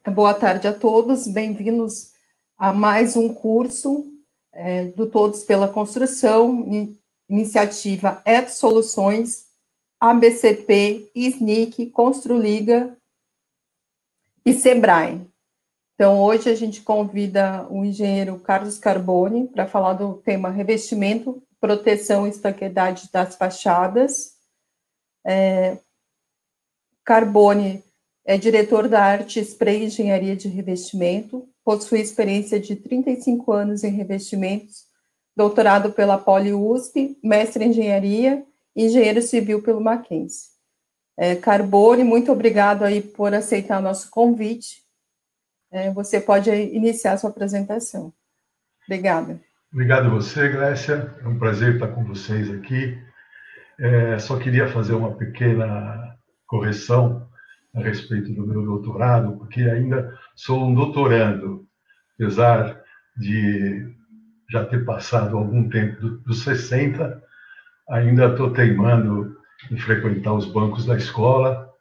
Boa tarde a todos, bem-vindos a mais um curso do Todos pela Construção, iniciativa ET Soluções, ABCP, SNIC, Construliga e Sebrae. Então, hoje a gente convida o engenheiro Carlos Carboni para falar do tema revestimento, proteção e estanqueidade das fachadas. Carboni é diretor da Arte Spray Engenharia de Revestimento, possui experiência de 35 anos em revestimentos, doutorado pela Poli-USP, mestre em engenharia e engenheiro civil pelo Mackenzie. Carboni, muito obrigado aí por aceitar nosso convite. Você pode iniciar a sua apresentação. Obrigada. Obrigado a você, Glécia. É um prazer estar com vocês aqui. Só queria fazer uma pequena correção a respeito do meu doutorado, porque ainda sou um doutorando, apesar de já ter passado algum tempo dos 60, ainda estou teimando em frequentar os bancos da escola,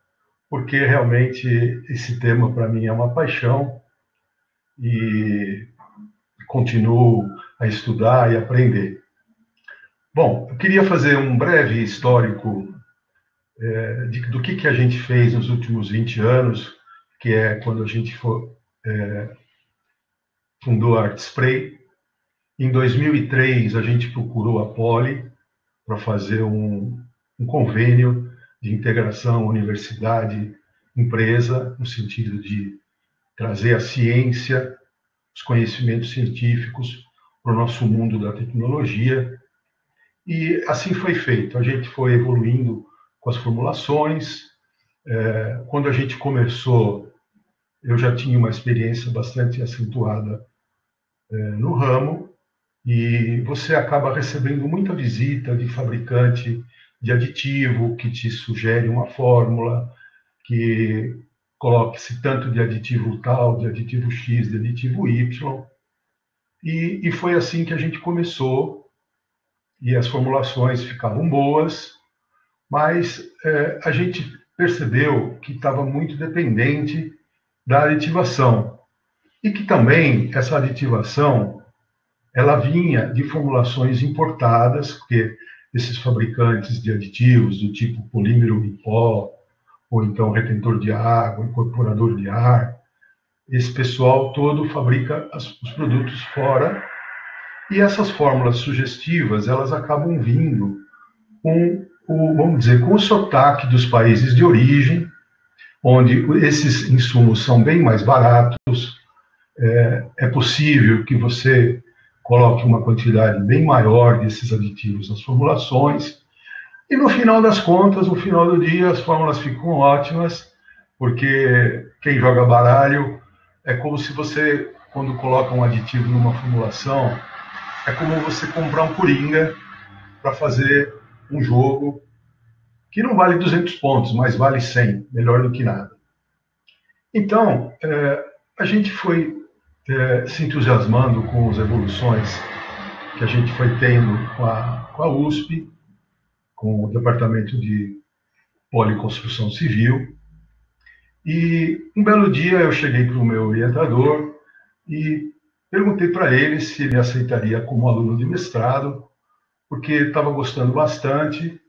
porque realmente esse tema para mim é uma paixão e continuo a estudar e aprender. Bom, eu queria fazer um breve histórico do que a gente fez nos últimos 20 anos, que é quando a gente fundou a Art Spray. Em 2003, a gente procurou a Poli para fazer um convênio de integração universidade-empresa, no sentido de trazer a ciência, os conhecimentos científicos para o nosso mundo da tecnologia. E assim foi feito. A gente foi evoluindo com as formulações. Quando a gente começou, eu já tinha uma experiência bastante acentuada no ramo, e você acaba recebendo muita visita de fabricante de aditivo que te sugere uma fórmula, que coloque-se tanto de aditivo tal, de aditivo X, de aditivo Y. E foi assim que a gente começou, e as formulações ficavam boas, mas a gente percebeu que estava muito dependente da aditivação. E que também essa aditivação, ela vinha de formulações importadas, porque esses fabricantes de aditivos do tipo polímero em pó, ou então retentor de água, incorporador de ar, esse pessoal todo fabrica os produtos fora, e essas fórmulas sugestivas, elas acabam vindo com vamos dizer, com o sotaque dos países de origem, onde esses insumos são bem mais baratos, é possível que você coloque uma quantidade bem maior desses aditivos nas formulações, e no final das contas, no final do dia, as fórmulas ficam ótimas, porque quem joga baralho é como se você, quando coloca um aditivo numa formulação, é como você comprar um coringa para fazer um jogo que não vale 200 pontos, mas vale 100, melhor do que nada. Então, a gente foi se entusiasmando com as evoluções que a gente foi tendo com a USP, com o Departamento de Policonstrução Civil, e um belo dia eu cheguei para o meu orientador e perguntei para ele se ele aceitaria como aluno de mestrado, porque estava gostando bastante.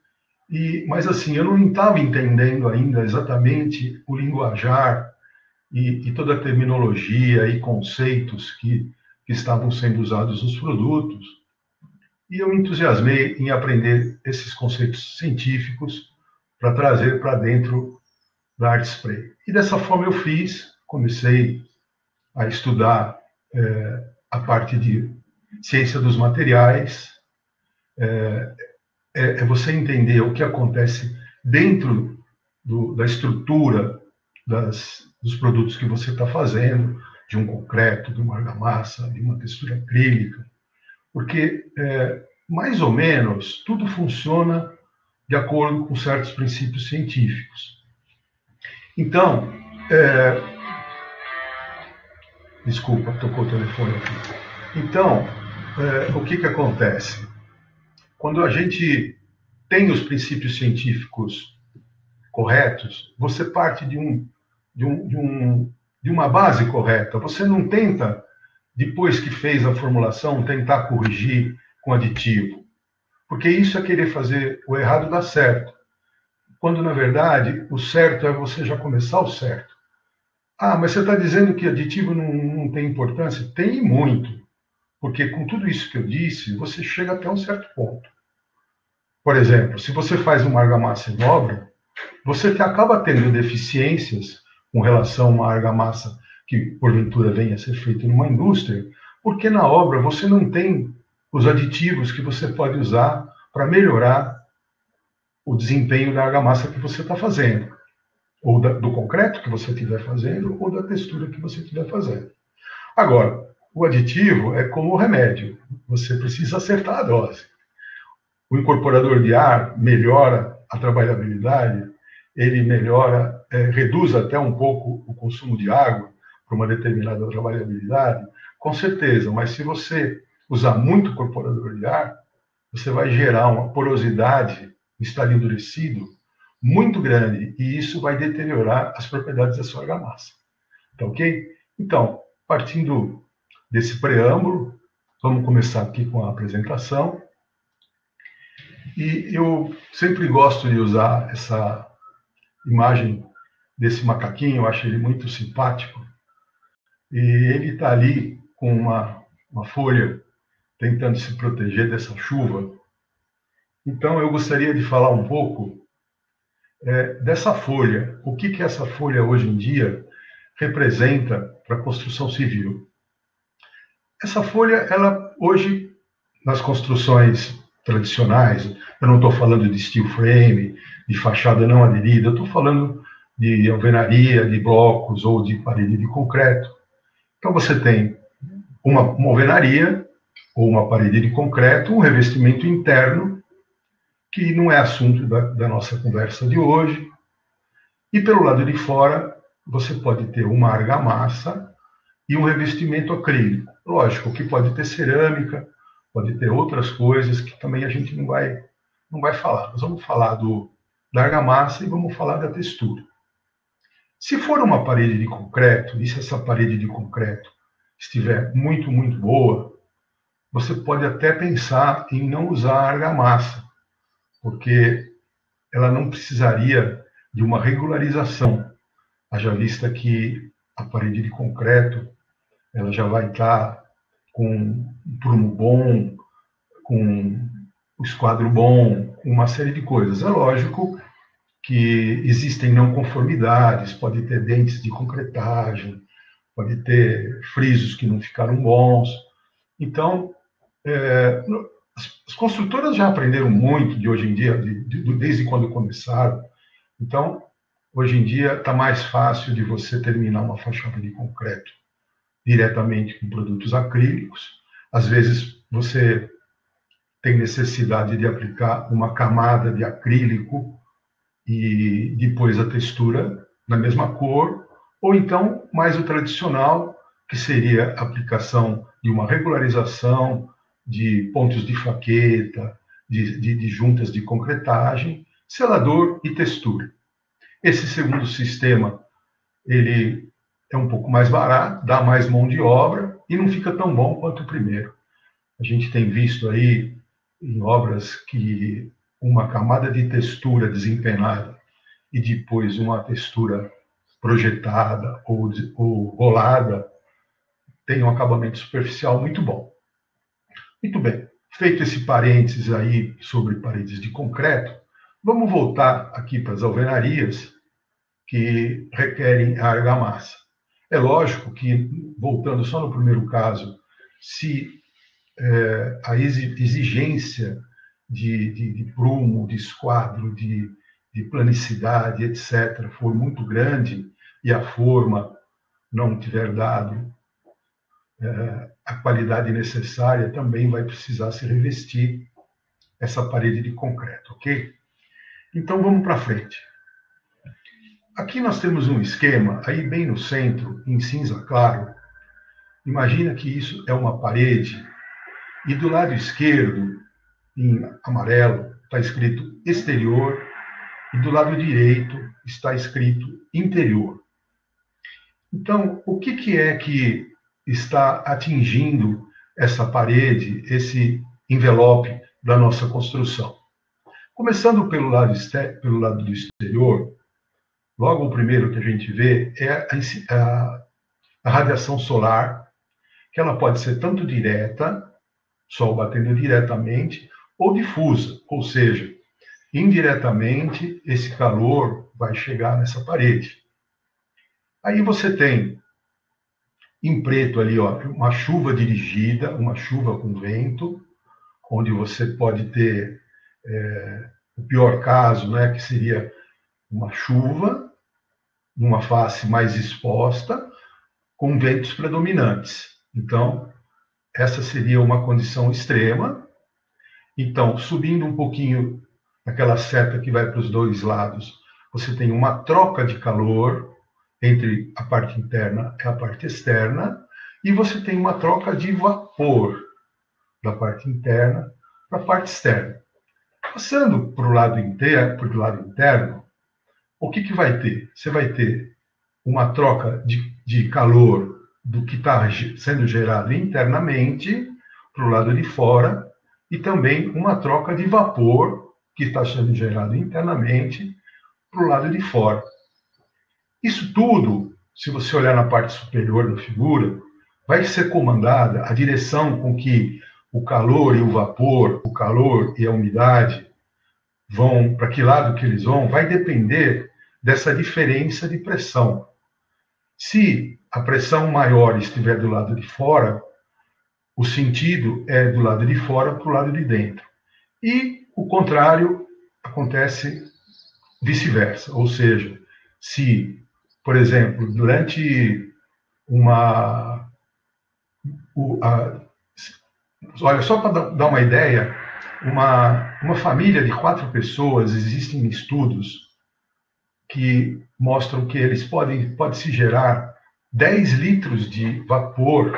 Mas assim, eu não estava entendendo ainda exatamente o linguajar e toda a terminologia e conceitos que estavam sendo usados nos produtos. E eu me entusiasmei em aprender esses conceitos científicos para trazer para dentro da Art Spray. E dessa forma eu comecei a estudar a parte de ciência dos materiais, você entender o que acontece dentro da estrutura dos produtos que você está fazendo, de um concreto, de uma argamassa, de uma textura acrílica, porque, mais ou menos, tudo funciona de acordo com certos princípios científicos. Então, desculpa, tocou o telefone aqui. Então, o que acontece? Quando a gente tem os princípios científicos corretos, você parte de um de uma base correta. Você não tenta, depois que fez a formulação, tentar corrigir com aditivo, porque isso é querer fazer o errado dar certo, quando, na verdade, o certo é você já começar o certo. Ah, mas você está dizendo que aditivo não tem importância? Tem muito, porque com tudo isso que eu disse, você chega até um certo ponto. Por exemplo, se você faz uma argamassa em obra, você acaba tendo deficiências com relação a uma argamassa que, porventura, venha a ser feita numa indústria, porque na obra você não tem os aditivos que você pode usar para melhorar o desempenho da argamassa que você está fazendo, ou do concreto que você estiver fazendo, ou da textura que você estiver fazendo. Agora, o aditivo é como o remédio, você precisa acertar a dose. O incorporador de ar melhora a trabalhabilidade, ele melhora, reduz até um pouco o consumo de água para uma determinada trabalhabilidade, com certeza, mas se você usar muito incorporador de ar, você vai gerar uma porosidade em estado endurecido muito grande, e isso vai deteriorar as propriedades da sua argamassa. Tá ok? Então, partindo desse preâmbulo, vamos começar aqui com a apresentação. E eu sempre gosto de usar essa imagem desse macaquinho, eu acho ele muito simpático. E ele está ali com uma folha tentando se proteger dessa chuva. Então, eu gostaria de falar um pouco dessa folha. O que essa folha, hoje em dia, representa para a construção civil? Essa folha, ela hoje, nas construções tradicionais, eu não estou falando de steel frame, de fachada não aderida, eu estou falando de alvenaria, de blocos ou de parede de concreto. Então, você tem uma alvenaria ou uma parede de concreto, um revestimento interno, que não é assunto da nossa conversa de hoje. E pelo lado de fora, você pode ter uma argamassa e um revestimento acrílico. Lógico que pode ter cerâmica, pode ter outras coisas que também a gente não vai falar. Nós vamos falar da argamassa e vamos falar da textura. Se for uma parede de concreto, e se essa parede de concreto estiver muito, muito boa, você pode até pensar em não usar a argamassa, porque ela não precisaria de uma regularização, haja vista que a parede de concreto ela já vai estar com um prumo bom, com o esquadro bom, uma série de coisas. É lógico que existem não conformidades, pode ter dentes de concretagem, pode ter frisos que não ficaram bons. Então, as construtoras já aprenderam muito de hoje em dia, desde quando começaram. Então, hoje em dia está mais fácil de você terminar uma fachada de concreto diretamente com produtos acrílicos. Às vezes, você tem necessidade de aplicar uma camada de acrílico e depois a textura na mesma cor, ou então mais o tradicional, que seria a aplicação de uma regularização de pontos de faqueta, de juntas de concretagem, selador e textura. Esse segundo sistema, ele é um pouco mais barato, dá mais mão de obra e não fica tão bom quanto o primeiro. A gente tem visto aí em obras que uma camada de textura desempenada e depois uma textura projetada ou rolada tem um acabamento superficial muito bom. Muito bem, feito esse parênteses aí sobre paredes de concreto, vamos voltar aqui para as alvenarias que requerem a argamassa. É lógico que, voltando só no primeiro caso, se a exigência de prumo, de esquadro, de planicidade, etc., for muito grande e a forma não tiver dado a qualidade necessária, também vai precisar se revestir essa parede de concreto, ok? Então, vamos para frente. Aqui nós temos um esquema, aí bem no centro, em cinza claro. Imagina que isso é uma parede e do lado esquerdo, em amarelo, está escrito exterior e do lado direito está escrito interior. Então, o que é que está atingindo essa parede, esse envelope da nossa construção? Começando pelo lado do exterior, logo o primeiro que a gente vê é a radiação solar, que ela pode ser tanto direta, sol batendo diretamente, ou difusa, ou seja, indiretamente esse calor vai chegar nessa parede. Aí você tem em preto ali, ó, uma chuva dirigida, uma chuva com vento, onde você pode ter o pior caso, né, que seria uma chuva numa face mais exposta, com ventos predominantes. Então, essa seria uma condição extrema. Então, subindo um pouquinho aquela seta que vai para os dois lados, você tem uma troca de calor entre a parte interna e a parte externa, e você tem uma troca de vapor da parte interna para a parte externa. Passando para o lado interno, o que vai ter? Você vai ter uma troca de calor do que está sendo gerado internamente para o lado de fora, e também uma troca de vapor que está sendo gerado internamente para o lado de fora. Isso tudo, se você olhar na parte superior da figura, vai ser comandada, a direção com que o calor e o vapor, o calor e a umidade vão, para que lado que eles vão, vai depender dessa diferença de pressão. Se a pressão maior estiver do lado de fora, o sentido é do lado de fora para o lado de dentro. E o contrário acontece vice-versa, ou seja, se, por exemplo, durante olha, só para dar uma ideia, uma família de 4 pessoas, existem estudos que mostram que eles pode se gerar 10 litros de vapor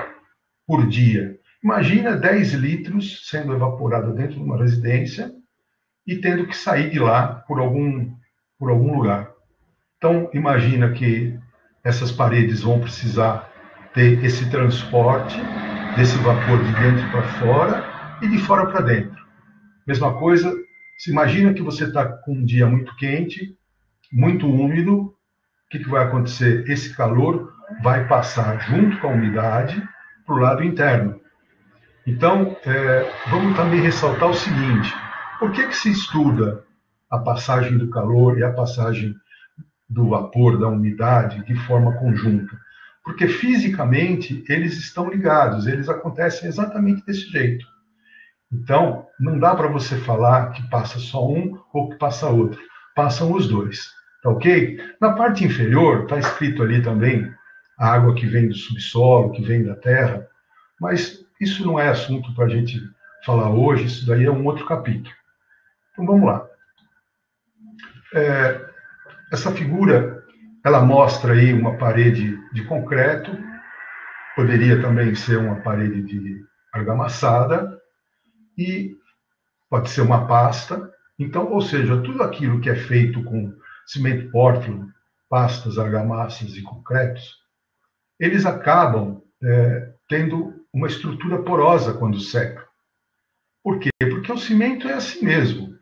por dia. Imagina 10 litros sendo evaporado dentro de uma residência e tendo que sair de lá por algum lugar. Então, imagina que essas paredes vão precisar ter esse transporte desse vapor de dentro para fora e de fora para dentro. Mesma coisa, se imagina que você está com um dia muito quente, muito úmido, o que vai acontecer? Esse calor vai passar junto com a umidade para o lado interno. Então, vamos também ressaltar o seguinte: por que se estuda a passagem do calor e a passagem do vapor, da umidade, de forma conjunta? Porque fisicamente eles estão ligados, eles acontecem exatamente desse jeito. Então, não dá para você falar que passa só um ou que passa outro. Passam os dois, tá ok? Na parte inferior, está escrito ali também a água que vem do subsolo, que vem da terra, mas isso não é assunto para a gente falar hoje, isso daí é um outro capítulo. Então, vamos lá. Essa figura, ela mostra aí uma parede de concreto, poderia também ser uma parede de argamassada, e pode ser uma pasta. Então, ou seja, tudo aquilo que é feito com cimento Portland, pastas, argamassas e concretos, eles acabam tendo uma estrutura porosa quando seca. Por quê? Porque o cimento é assim mesmo.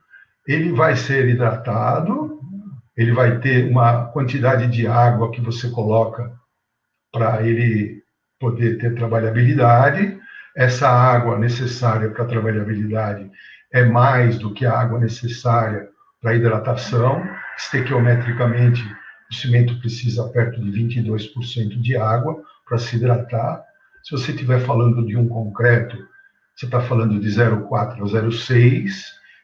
Ele vai ser hidratado, ele vai ter uma quantidade de água que você coloca para ele poder ter trabalhabilidade. Essa água necessária para a trabalhabilidade é mais do que a água necessária para a hidratação. Estequiometricamente, o cimento precisa perto de 22% de água para se hidratar. Se você estiver falando de um concreto, você está falando de 0,4 a 0,6.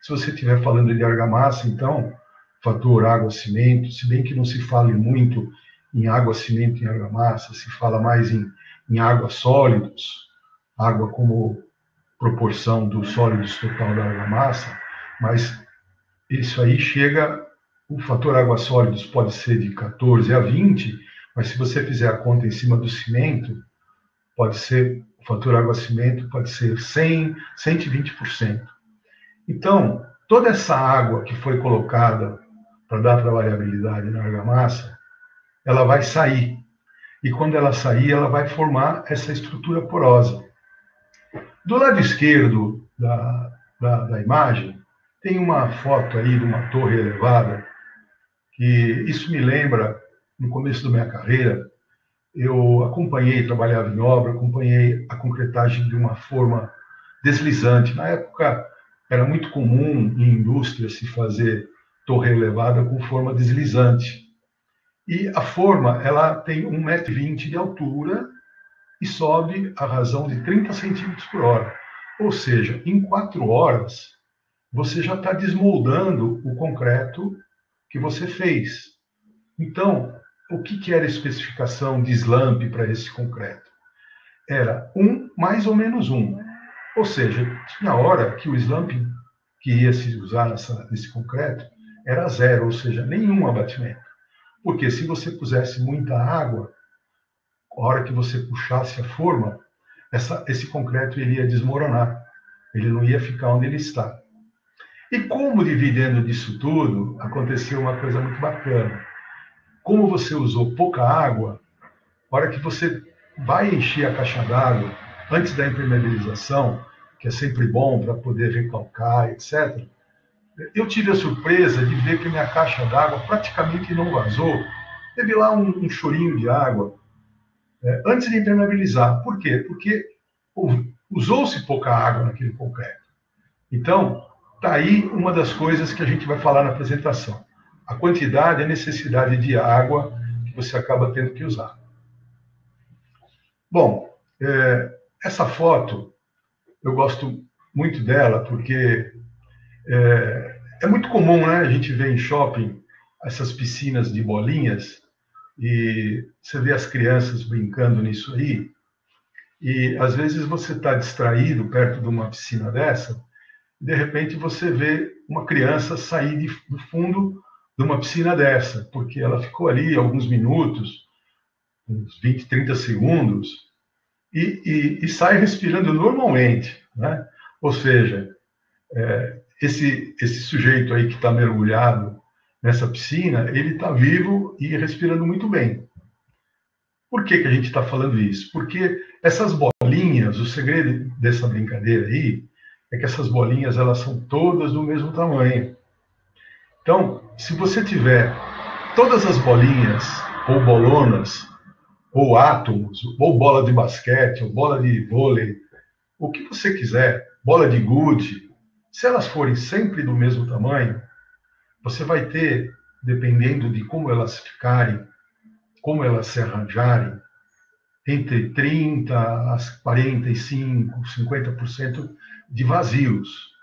Se você estiver falando de argamassa, então, fator água-cimento, se bem que não se fale muito em água-cimento e argamassa, se fala mais em água-sólidos, água como proporção dos sólidos total da argamassa, mas isso aí chega, o fator água-sólidos pode ser de 14 a 20, mas se você fizer a conta em cima do cimento, pode ser, o fator água-cimento pode ser 100, 120%. Então, toda essa água que foi colocada para dar trabalhabilidade na argamassa, ela vai sair. e quando ela sair, ela vai formar essa estrutura porosa. Do lado esquerdo da imagem, tem uma foto aí de uma torre elevada, que isso me lembra, no começo da minha carreira, eu trabalhava em obra, acompanhei a concretagem de uma forma deslizante. Na época, era muito comum em indústria se fazer torre elevada com forma deslizante. E a forma, ela tem 1,20 m de altura e sobe a razão de 30 centímetros por hora. Ou seja, em 4 horas, você já está desmoldando o concreto que você fez. Então, o que era a especificação de SLAMP para esse concreto? Era 1 mais ou menos 1. Ou seja, tinha hora que o SLAMP que ia se usar nesse concreto era 0, ou seja, nenhum abatimento. Porque se você pusesse muita água, a hora que você puxasse a forma, esse concreto ele ia desmoronar. Ele não ia ficar onde ele está. E como dividendo disso tudo, aconteceu uma coisa muito bacana. Como você usou pouca água, a hora que você vai encher a caixa d'água antes da impermeabilização, que é sempre bom para poder recalcar, etc., eu tive a surpresa de ver que minha caixa d'água praticamente não vazou. Teve lá um chorinho de água antes de impermeabilizar. Por quê? Porque usou-se pouca água naquele concreto. Então, está aí uma das coisas que a gente vai falar na apresentação. A quantidade e a necessidade de água que você acaba tendo que usar. Bom, essa foto, eu gosto muito dela, porque é muito comum, né, a gente ver em shopping essas piscinas de bolinhas, e você vê as crianças brincando nisso aí, e às vezes você está distraído perto de uma piscina dessa, e de repente você vê uma criança sair do fundo de uma piscina dessa, porque ela ficou ali alguns minutos, uns 20, 30 segundos, e sai respirando normalmente, né? Ou seja, esse sujeito aí que está mergulhado nessa piscina, ele está vivo e respirando muito bem. Por que a gente está falando isso? Porque essas bolinhas, o segredo dessa brincadeira aí, é que essas bolinhas elas são todas do mesmo tamanho. Então, se você tiver todas as bolinhas, ou bolonas, ou átomos, ou bola de basquete, ou bola de vôlei, o que você quiser, bola de gude, se elas forem sempre do mesmo tamanho, você vai ter, dependendo de como elas ficarem, como elas se arranjarem, entre 30% a 45%, 50% de vazios.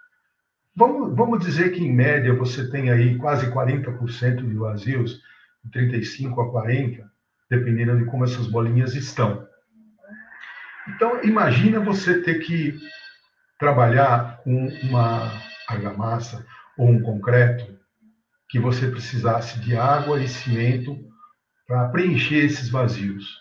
Vamos dizer que, em média, você tem aí quase 40% de vazios, de 35% a 40%, dependendo de como essas bolinhas estão. Então, imagina você ter que trabalhar com uma argamassa ou um concreto que você precisasse de água e cimento para preencher esses vazios.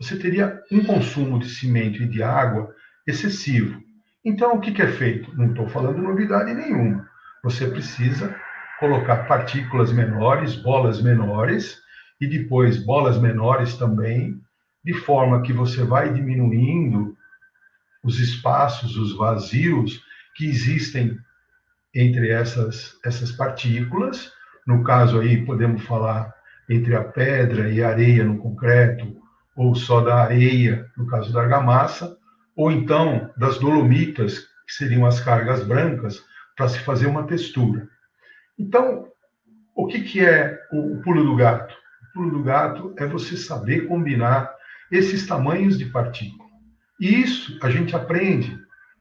Você teria um consumo de cimento e de água excessivo. Então, o que é feito? Não estou falando novidade nenhuma. Você precisa colocar partículas menores, bolas menores, e depois bolas menores também, de forma que você vai diminuindo os espaços, os vazios que existem entre essas partículas. No caso aí, podemos falar entre a pedra e a areia no concreto, ou só da areia, no caso da argamassa, ou então das dolomitas, que seriam as cargas brancas, para se fazer uma textura. Então, o que é o pulo do gato? O pulo do gato é você saber combinar esses tamanhos de partícula. E isso a gente aprende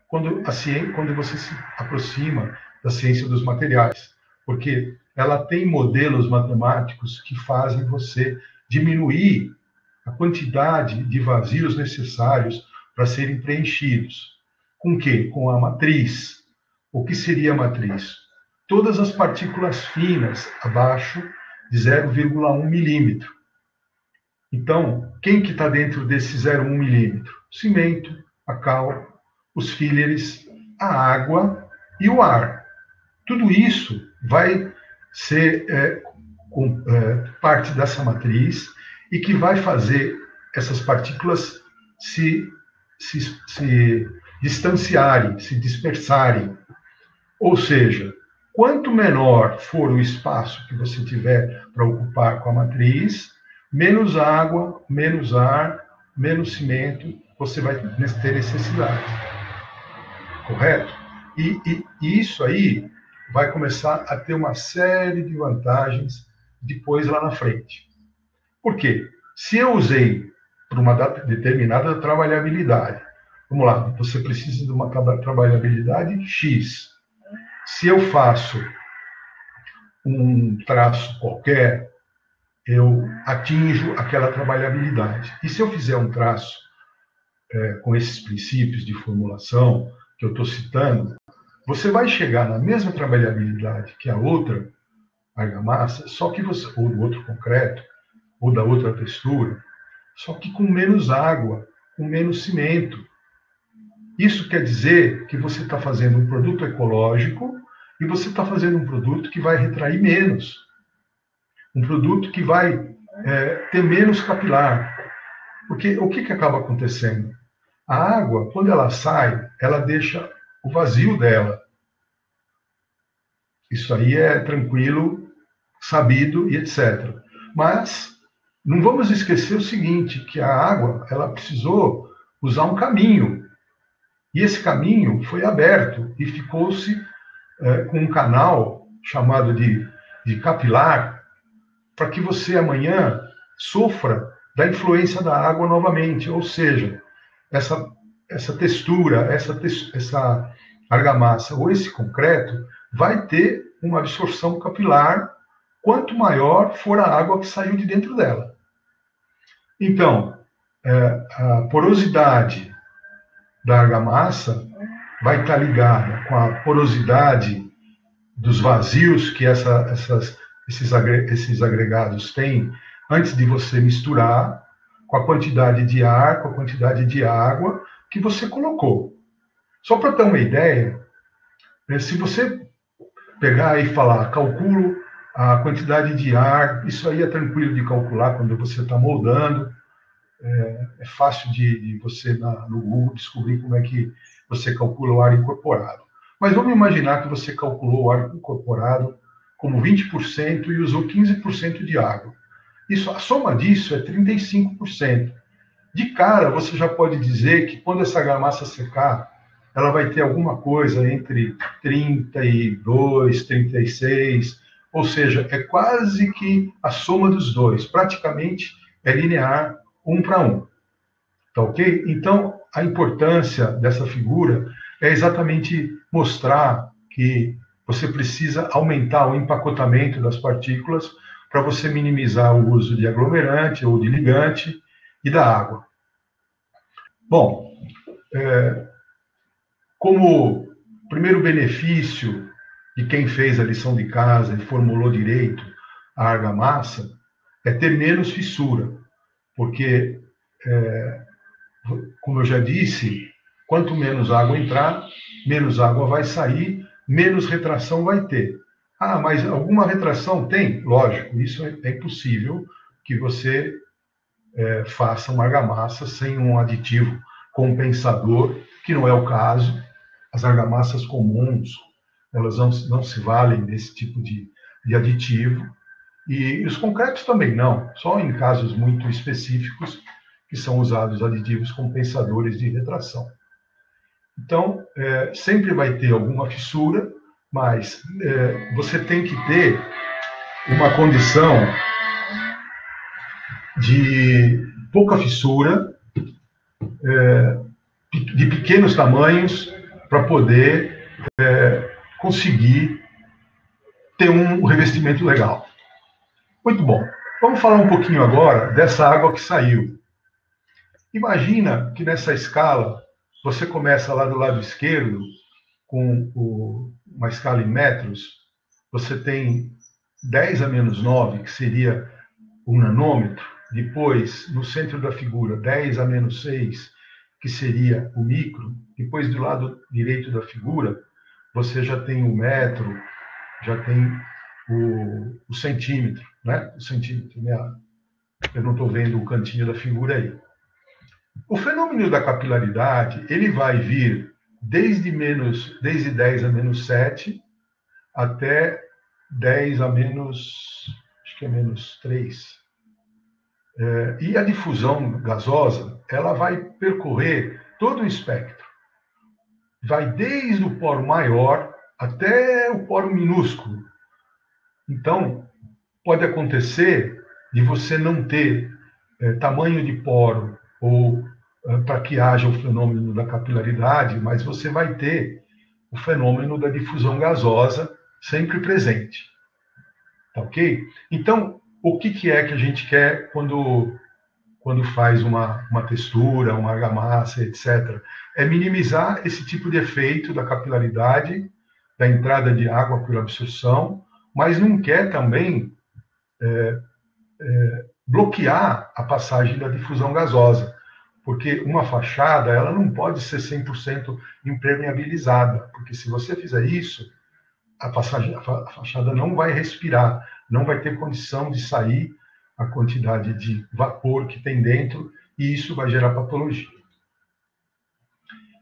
quando você se aproxima da ciência dos materiais, porque ela tem modelos matemáticos que fazem você diminuir a quantidade de vazios necessários para serem preenchidos. Com o quê? Com a matriz. O que seria a matriz? Todas as partículas finas abaixo de 0,1 milímetro. Então, quem que está dentro desse 0,1 milímetro? Cimento, a cal, os fíleres, a água e o ar. Tudo isso vai ser parte dessa matriz e que vai fazer essas partículas se distanciarem, se dispersarem. Ou seja, quanto menor for o espaço que você tiver para ocupar com a matriz, menos água, menos ar, menos cimento você vai ter necessidade. Correto? E isso aí vai começar a ter uma série de vantagens depois lá na frente. Por quê? Se eu usei para uma determinada trabalhabilidade, vamos lá, você precisa de uma trabalhabilidade X. Se eu faço um traço qualquer, eu atinjo aquela trabalhabilidade. E se eu fizer um traço com esses princípios de formulação que eu estou citando, você vai chegar na mesma trabalhabilidade que a outra argamassa, só que você, ou do outro concreto, ou da outra textura, só que com menos água, com menos cimento. Isso quer dizer que você está fazendo um produto ecológico e você está fazendo um produto que vai retrair menos. Um produto que vai ter menos capilar. Porque o que acaba acontecendo? A água, quando ela sai, ela deixa o vazio dela. Isso aí é tranquilo, sabido e etc. Mas não vamos esquecer o seguinte, que a água, ela precisou usar um caminho. E esse caminho foi aberto e ficou-se com um canal chamado de capilar, para que você amanhã sofra da influência da água novamente. Ou seja, essa textura, essa argamassa ou esse concreto vai ter uma absorção capilar quanto maior for a água que saiu de dentro dela. Então, a porosidade da argamassa vai estar ligada com a porosidade dos vazios que esses agregados têm antes de você misturar, com a quantidade de ar, com a quantidade de água que você colocou. Só para ter uma ideia, se você pegar e falar, calculo a quantidade de ar, isso aí é tranquilo de calcular quando você está moldando, é fácil de você no Google descobrir como é que você calcula o ar incorporado. Mas vamos imaginar que você calculou o ar incorporado como 20% e usou 15% de água. A soma disso é 35%. De cara, você já pode dizer que quando essa argamassa secar, ela vai ter alguma coisa entre 32, 36, ou seja, é quase que a soma dos dois, praticamente é linear, 1 para 1. Tá ok? Então, a importância dessa figura é exatamente mostrar que você precisa aumentar o empacotamento das partículas para você minimizar o uso de aglomerante ou de ligante e da água. Bom, como primeiro benefício de quem fez a lição de casa e formulou direito a argamassa é ter menos fissura, porque, como eu já disse, quanto menos água entrar, menos água vai sair, menos retração vai ter. Ah, mas alguma retração tem? Lógico, isso é impossível que você faça uma argamassa sem um aditivo compensador, que não é o caso. As argamassas comuns, elas não se valem desse tipo de aditivo. E os concretos também não, só em casos muito específicos que são usados aditivos compensadores de retração. Então, sempre vai ter alguma fissura, mas você tem que ter uma condição de pouca fissura, de pequenos tamanhos, para poder conseguir ter um revestimento legal. Muito bom. Vamos falar um pouquinho agora dessa água que saiu. Imagina que nessa escala, você começa lá do lado esquerdo, com uma escala em metros, você tem 10 a menos 9, que seria um nanômetro. Depois, no centro da figura, 10 a menos 6, que seria o micro. Depois, do lado direito da figura, você já tem o metro, já tem o centímetro, né? O centímetro, Eu não estou vendo o cantinho da figura aí. O fenômeno da capilaridade, ele vai vir desde 10 a menos 7 até 10 a menos, acho que é menos 3. E a difusão gasosa, ela vai percorrer todo o espectro. Vai desde o poro maior até o poro minúsculo. Então, pode acontecer de você não ter tamanho de poro ou para que haja o fenômeno da capilaridade, mas você vai ter o fenômeno da difusão gasosa sempre presente. Tá ok? Então, o que é que a gente quer quando faz uma textura, uma argamassa, etc. É minimizar esse tipo de efeito da capilaridade, da entrada de água por absorção, mas não quer também bloquear a passagem da difusão gasosa, porque uma fachada ela não pode ser 100% impermeabilizada, porque se você fizer isso, a fachada não vai respirar, não vai ter condição de sair a quantidade de vapor que tem dentro, e isso vai gerar patologia.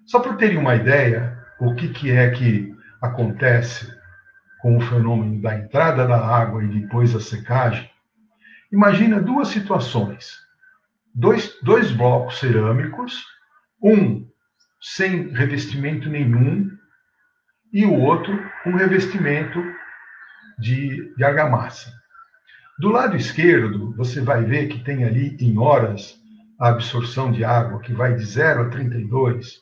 Só para terem uma ideia, o que é que acontece com o fenômeno da entrada da água e depois a secagem, imagina duas situações. Dois blocos cerâmicos, um sem revestimento nenhum e o outro com revestimento de argamassa. Do lado esquerdo, você vai ver que tem ali, em horas, a absorção de água, que vai de 0 a 32.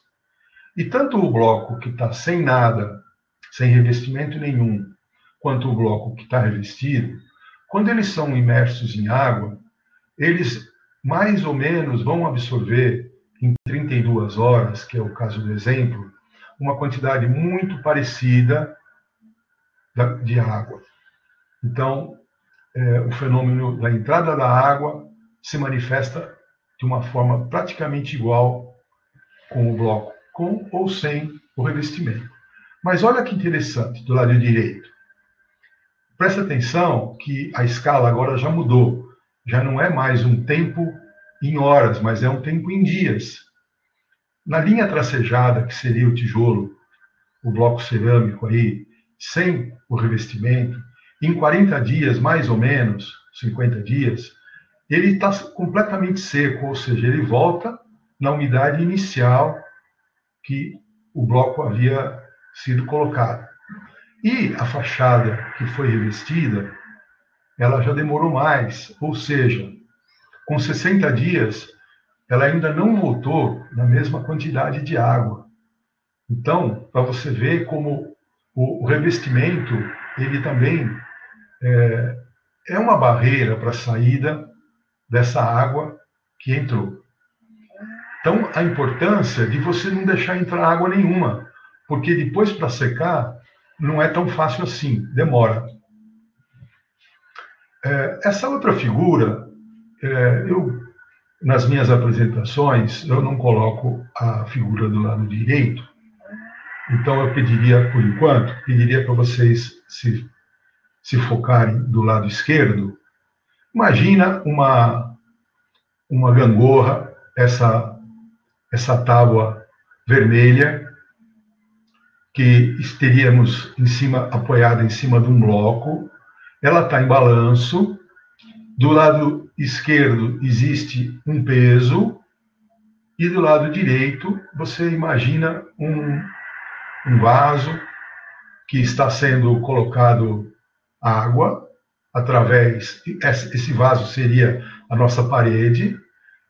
E tanto o bloco que está sem nada, sem revestimento nenhum, quanto o bloco que está revestido, quando eles são imersos em água, eles mais ou menos vão absorver, em 32 horas, que é o caso do exemplo, uma quantidade muito parecida de água. Então, o fenômeno da entrada da água se manifesta de uma forma praticamente igual com o bloco, com ou sem o revestimento. Mas olha que interessante, do lado direito. Presta atenção que a escala agora já mudou. Já não é mais um tempo em horas, mas é um tempo em dias. Na linha tracejada, que seria o tijolo, o bloco cerâmico aí, sem o revestimento, em 40 dias, mais ou menos, 50 dias, ele está completamente seco, ou seja, ele volta na umidade inicial que o bloco havia sido colocado. E a fachada que foi revestida, ela já demorou mais, ou seja, com 60 dias, ela ainda não voltou na mesma quantidade de água. Então, para você ver como o revestimento, ele também é uma barreira para a saída dessa água que entrou. Então, a importância de você não deixar entrar água nenhuma, porque depois, para secar, não é tão fácil assim, demora. Essa outra figura, nas minhas apresentações, eu não coloco a figura do lado direito, então eu pediria, por enquanto, para vocês se focarem do lado esquerdo. Imagina uma gangorra, essa tábua vermelha, que teríamos apoiada em cima de um bloco, ela está em balanço, do lado esquerdo existe um peso, e do lado direito você imagina um vaso que está sendo colocado água, esse vaso seria a nossa parede,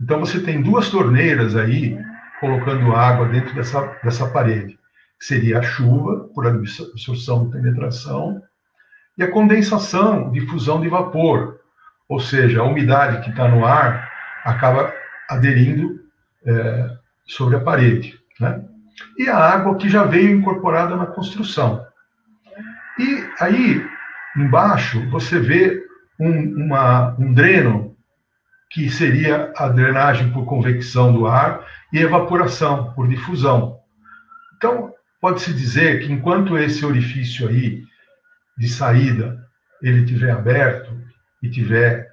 então você tem duas torneiras aí, colocando água dentro dessa parede. Seria a chuva, por absorção e penetração, e a condensação, difusão de vapor, ou seja, a umidade que está no ar acaba aderindo sobre a parede, né? E a água que já veio incorporada na construção. E aí, embaixo, você vê um dreno, que seria a drenagem por convecção do ar e evaporação por difusão. Então, pode-se dizer que enquanto esse orifício aí de saída ele estiver aberto e estiver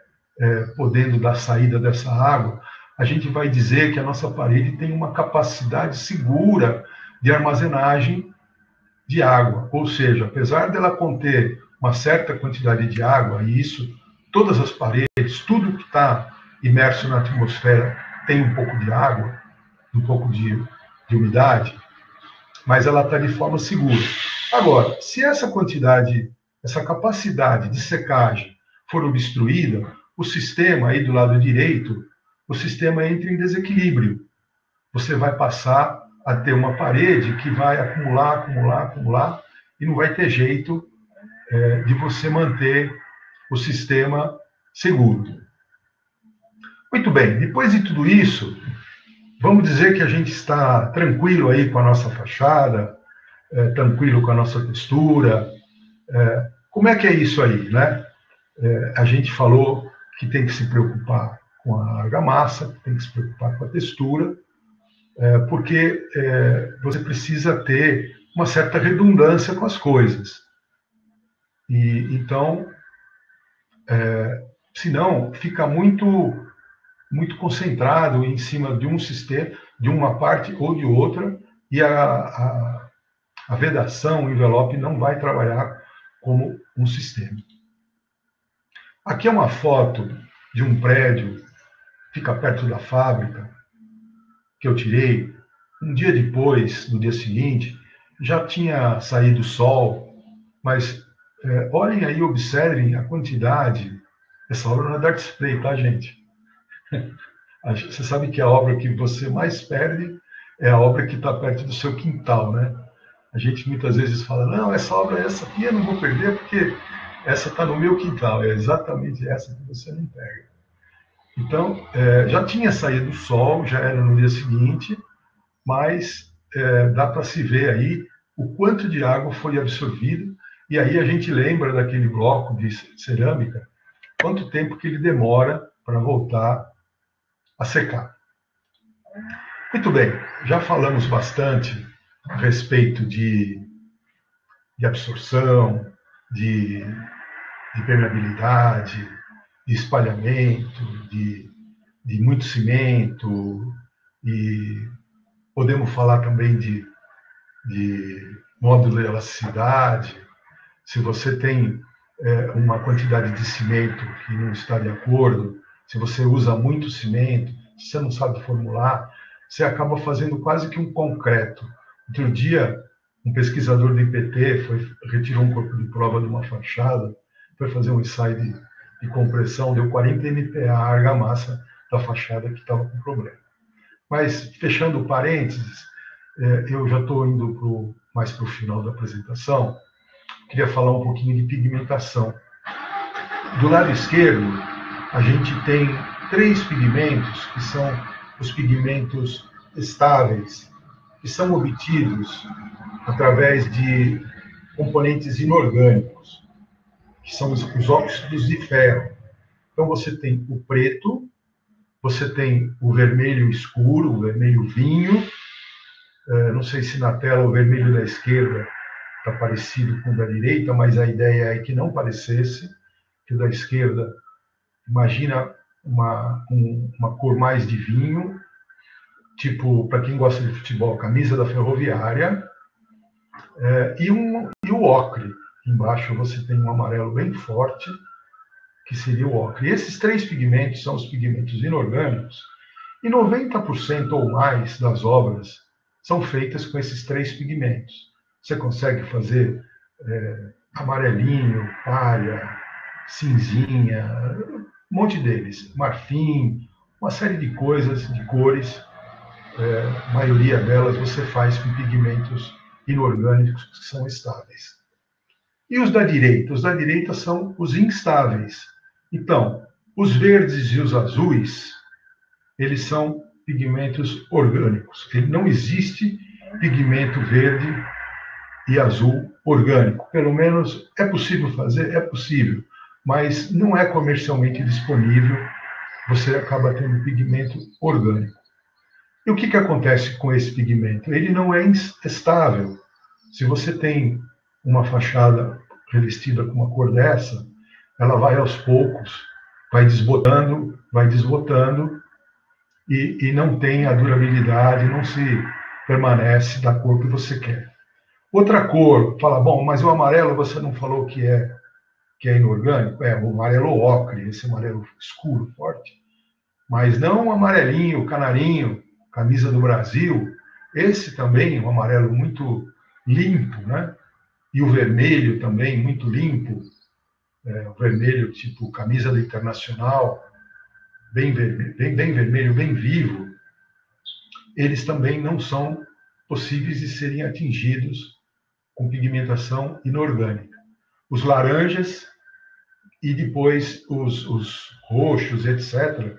podendo dar saída dessa água, a gente vai dizer que a nossa parede tem uma capacidade segura de armazenagem de água. Ou seja, apesar dela conter uma certa quantidade de água, e isso, todas as paredes, tudo que está imerso na atmosfera tem um pouco de água, um pouco de umidade, mas ela está de forma segura. Agora, se essa quantidade, essa capacidade de secagem for obstruída, o sistema aí do lado direito, o sistema entra em desequilíbrio. Você vai passar a ter uma parede que vai acumular, e não vai ter jeito de você manter o sistema seguro. Muito bem, depois de tudo isso, vamos dizer que a gente está tranquilo aí com a nossa fachada, tranquilo com a nossa textura. Como é que é isso aí, né? A gente falou que tem que se preocupar com a argamassa, que tem que se preocupar com a textura, porque você precisa ter uma certa redundância com as coisas. E então, senão fica muito concentrado em cima de um sistema, de uma parte ou de outra, e a vedação, o envelope não vai trabalhar como um sistema. Aqui é uma foto de um prédio, fica perto da fábrica, que eu tirei. Um dia depois, no dia seguinte, já tinha saído o sol, mas olhem aí, observem a quantidade. Essa obra não é Dark Spray, tá, gente? Você sabe que a obra que você mais perde é a obra que está perto do seu quintal, né? A gente muitas vezes fala, não, essa obra, essa aqui eu não vou perder porque essa está no meu quintal. É exatamente essa que você não pega. Então, já tinha saído o sol, já era no dia seguinte, mas dá para se ver aí o quanto de água foi absorvido, e aí a gente lembra daquele bloco de cerâmica, quanto tempo que ele demora para voltar a secar. Muito bem, já falamos bastante a respeito de absorção, de permeabilidade, de espalhamento, de muito cimento, e podemos falar também de módulo de elasticidade. Se você tem uma quantidade de cimento que não está de acordo, se você usa muito cimento, se você não sabe formular, você acaba fazendo quase que um concreto. Outro dia, um pesquisador do IPT retirou um corpo de prova de uma fachada, foi fazer um ensaio de compressão, deu 40 MPa a argamassa da fachada que estava com problema. Mas, fechando parênteses, eu já estou indo mais para o final da apresentação, queria falar um pouquinho de pigmentação. Do lado esquerdo, a gente tem 3 pigmentos, que são os pigmentos estáveis, que são obtidos através de componentes inorgânicos, que são os óxidos de ferro. Então, você tem o preto, você tem o vermelho escuro, o vermelho vinho. Não sei se na tela o vermelho da esquerda está parecido com o da direita, mas a ideia é que não parecesse, que o da esquerda, imagina uma cor mais de vinho, tipo, para quem gosta de futebol, camisa da Ferroviária, e o ocre. Embaixo você tem um amarelo bem forte, que seria o ocre. E esses 3 pigmentos são os pigmentos inorgânicos, e 90% ou mais das obras são feitas com esses 3 pigmentos. Você consegue fazer amarelinho, palha, cinzinha, um monte deles, marfim, uma série de coisas, de cores. A maioria delas você faz com pigmentos inorgânicos que são estáveis. E os da direita são os instáveis. Então, os verdes e os azuis, eles são pigmentos orgânicos. Não existe pigmento verde e azul orgânico. Pelo menos é possível fazer? É possível, mas não é comercialmente disponível. Você acaba tendo pigmento orgânico. E o que acontece com esse pigmento? Ele não é estável. Se você tem uma fachada revestida com uma cor dessa, ela vai aos poucos vai desbotando e não tem a durabilidade, não se permanece da cor que você quer. Outra cor, fala, bom, mas o amarelo você não falou que é inorgânico? É, o amarelo ocre, esse amarelo escuro, forte. Mas não o amarelinho, o canarinho, camisa do Brasil, esse também, um amarelo muito limpo, né? E o vermelho também, muito limpo, o vermelho tipo camisa do Internacional, bem vermelho, bem vivo, eles também não são possíveis de serem atingidos com pigmentação inorgânica. Os laranjas e depois os roxos, etc.,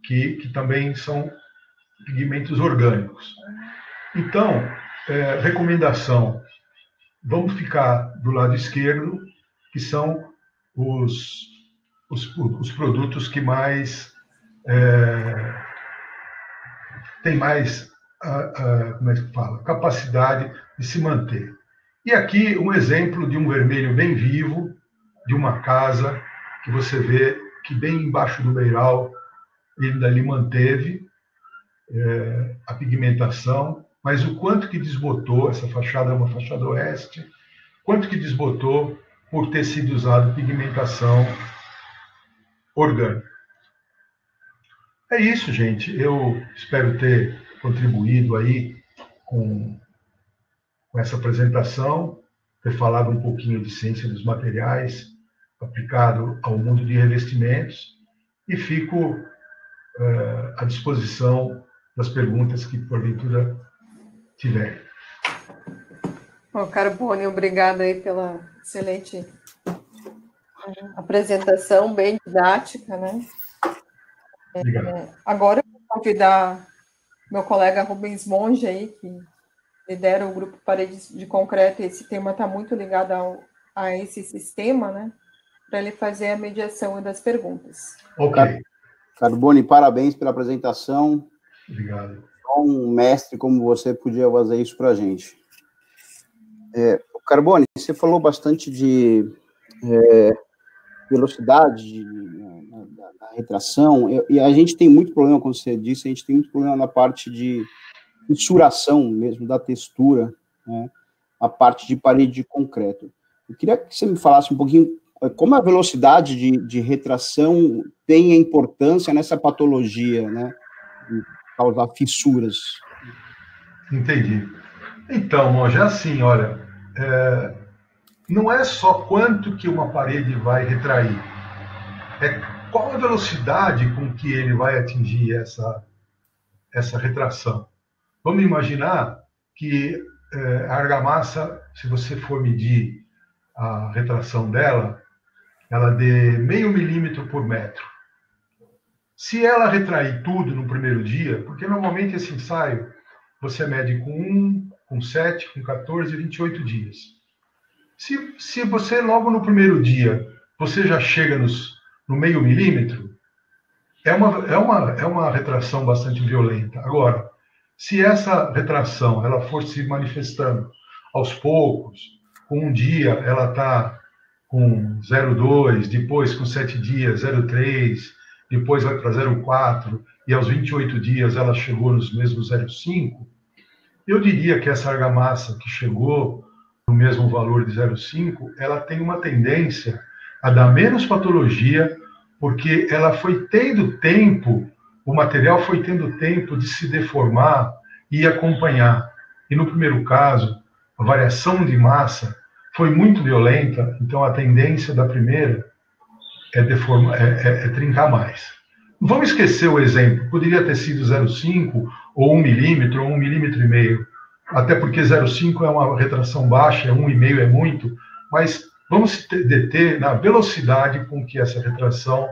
que também são pigmentos orgânicos. Então, recomendação, vamos ficar do lado esquerdo, que são os produtos que mais têm mais como é que fala? Capacidade de se manter. E aqui um exemplo de um vermelho bem vivo, de uma casa que você vê que bem embaixo do beiral ele dali manteve a pigmentação, mas o quanto que desbotou, essa fachada é uma fachada oeste, quanto que desbotou por ter sido usado pigmentação orgânica. É isso, gente. Eu espero ter contribuído aí com essa apresentação, ter falado um pouquinho de ciência dos materiais aplicado ao mundo de revestimentos e fico à disposição das perguntas que porventura tiverem. Bom, Carbone, obrigada aí pela excelente apresentação, bem didática, né? Agora eu vou convidar meu colega Rubens Monge aí, que lidera o grupo Paredes de Concreto, e esse tema está muito ligado a esse sistema, né? Para ele fazer a mediação das perguntas. Ok. Carbone, parabéns pela apresentação. Obrigado. Só um mestre como você podia fazer isso para a gente. Carbone, você falou bastante de velocidade da retração, e a gente tem muito problema, como você disse, a gente tem muito problema na parte de fissuração mesmo, da textura, né? A parte de parede de concreto. Eu queria que você me falasse um pouquinho como a velocidade de retração tem a importância nessa patologia, né, de causar fissuras. Entendi. Então, Monge, assim, olha, não é só quanto que uma parede vai retrair, é qual a velocidade com que ele vai atingir essa retração. Vamos imaginar que a argamassa, se você for medir a retração dela, ela dê 0,5 milímetro por metro. Se ela retrair tudo no primeiro dia, porque normalmente esse ensaio você mede com 1, com 7, com 14, 28 dias. Se você logo no primeiro dia, você já chega no 0,5 milímetro, é uma retração bastante violenta. Agora, se essa retração ela for se manifestando aos poucos, com um dia ela está com 0,2, depois com 7 dias 0,3, depois vai para 0,4, e aos 28 dias ela chegou nos mesmos 0,5, eu diria que essa argamassa que chegou no mesmo valor de 0,5, ela tem uma tendência a dar menos patologia, porque ela foi tendo tempo, o material foi tendo tempo de se deformar e acompanhar. E no primeiro caso, a variação de massa foi muito violenta, então a tendência da primeira é trincar mais. Vamos esquecer o exemplo, poderia ter sido 0,5 ou 1 milímetro ou 1,5 milímetro, até porque 0,5 é uma retração baixa, 1,5 é muito, mas vamos se deter na velocidade com que essa retração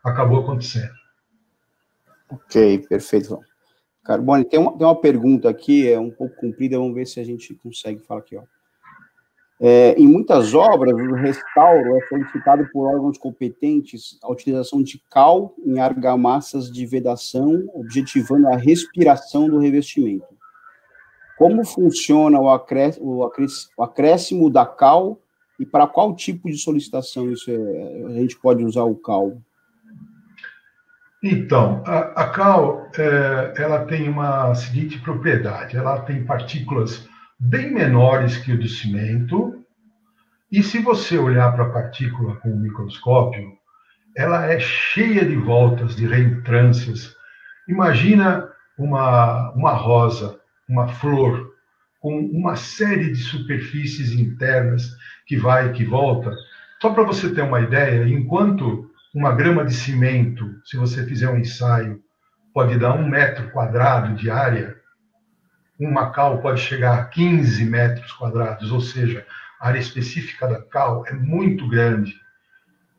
acabou acontecendo. Ok, perfeito. Carbone, tem uma pergunta aqui, é um pouco comprida, vamos ver se a gente consegue falar aqui, ó. Em muitas obras, o restauro é solicitado por órgãos competentes a utilização de cal em argamassas de vedação, objetivando a respiração do revestimento. Como funciona o acréscimo da cal e para qual tipo de solicitação a gente pode usar o cal? Então, a cal, ela tem uma seguinte propriedade, ela tem partículas bem menores que o do cimento, e se você olhar para a partícula com o microscópio, ela é cheia de voltas, de reentrâncias. Imagina uma rosa, uma flor, com uma série de superfícies internas que vai e que volta. Só para você ter uma ideia, enquanto uma grama de cimento, se você fizer um ensaio, pode dar 1 metro quadrado de área, uma cal pode chegar a 15 metros quadrados, ou seja, a área específica da cal é muito grande.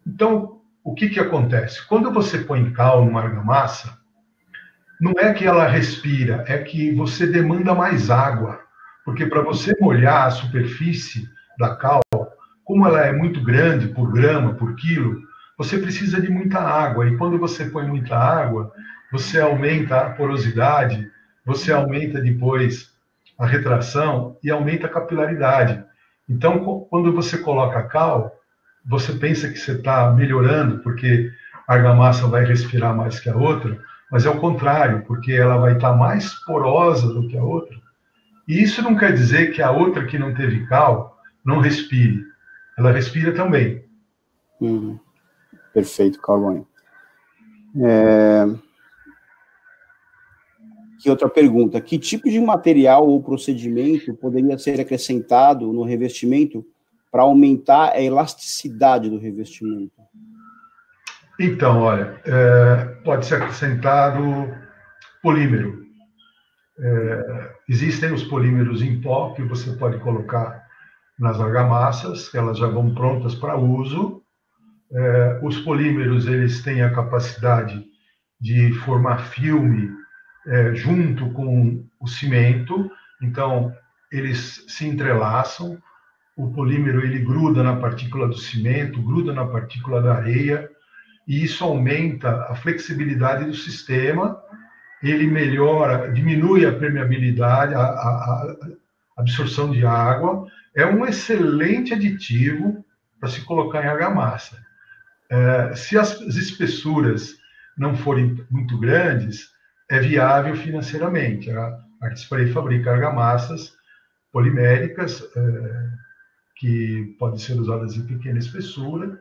Então, o que acontece? Quando você põe cal numa argamassa, não é que ela respira, é que você demanda mais água. Porque para você molhar a superfície da cal, como ela é muito grande por grama, por quilo, você precisa de muita água. E quando você põe muita água, você aumenta a porosidade, você aumenta depois a retração e aumenta a capilaridade. Então, quando você coloca cal, você pensa que você está melhorando, porque a argamassa vai respirar mais que a outra, mas é o contrário, porque ela vai estar mais porosa do que a outra. E isso não quer dizer que a outra que não teve cal não respire. Ela respira também. Perfeito, Carbone. Que outra pergunta. Que tipo de material ou procedimento poderia ser acrescentado no revestimento para aumentar a elasticidade do revestimento? Então, olha, pode ser acrescentado polímero. Existem os polímeros em pó que você pode colocar nas argamassas, elas já vão prontas para uso. Os polímeros, eles têm a capacidade de formar filme junto com o cimento, então eles se entrelaçam. O polímero, ele gruda na partícula do cimento, gruda na partícula da areia, e isso aumenta a flexibilidade do sistema, ele melhora, diminui a permeabilidade, a absorção de água, é um excelente aditivo para se colocar em argamassa. Se as espessuras não forem muito grandes, é viável financeiramente. A Artespray fabrica argamassas poliméricas, que podem ser usadas em pequena espessura,